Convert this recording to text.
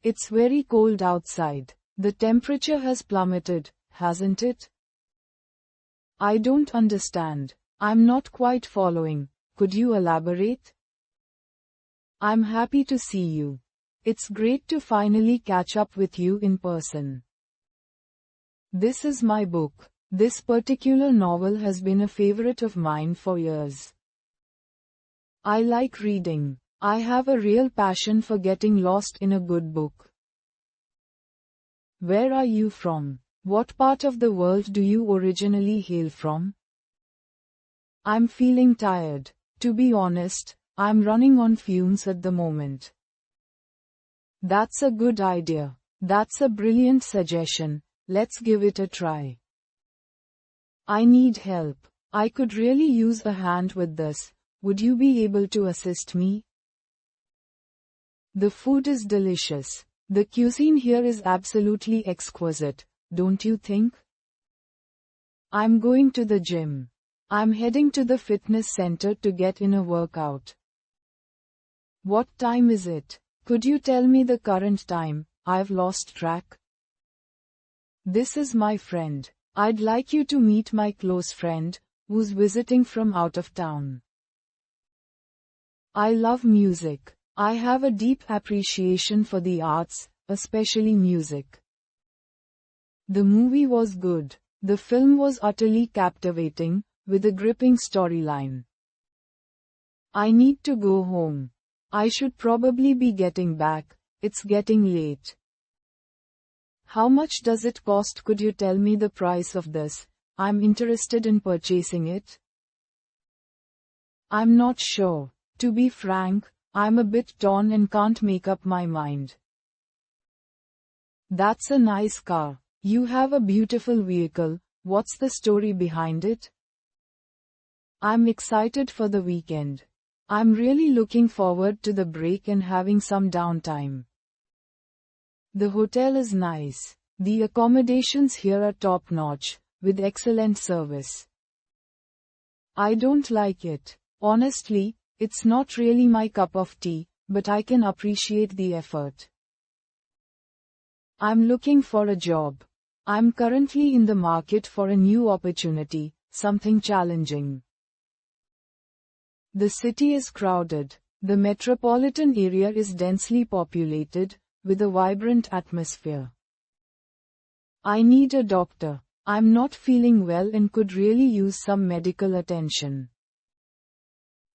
It's very cold outside. The temperature has plummeted, hasn't it? I don't understand. I'm not quite following. Could you elaborate? I'm happy to see you. It's great to finally catch up with you in person. This is my book. This particular novel has been a favorite of mine for years. I like reading. I have a real passion for getting lost in a good book. Where are you from? What part of the world do you originally hail from? I'm feeling tired. To be honest, I'm running on fumes at the moment. That's a good idea. That's a brilliant suggestion. Let's give it a try. I need help. I could really use a hand with this. Would you be able to assist me? The food is delicious. The cuisine here is absolutely exquisite, don't you think? I'm going to the gym. I'm heading to the fitness center to get in a workout. What time is it? Could you tell me the current time? I've lost track. This is my friend. I'd like you to meet my close friend, who's visiting from out of town. I love music. I have a deep appreciation for the arts, especially music. The movie was good. The film was utterly captivating, with a gripping storyline. I need to go home. I should probably be getting back. It's getting late. How much does it cost? Could you tell me the price of this? I'm interested in purchasing it. I'm not sure. To be frank, I'm a bit torn and can't make up my mind. That's a nice car. You have a beautiful vehicle. What's the story behind it? I'm excited for the weekend. I'm really looking forward to the break and having some downtime. The hotel is nice. The accommodations here are top-notch, with excellent service. I don't like it. Honestly, it's not really my cup of tea, but I can appreciate the effort. I'm looking for a job. I'm currently in the market for a new opportunity, something challenging. The city is crowded. The metropolitan area is densely populated, with a vibrant atmosphere. I need a doctor. I'm not feeling well and could really use some medical attention.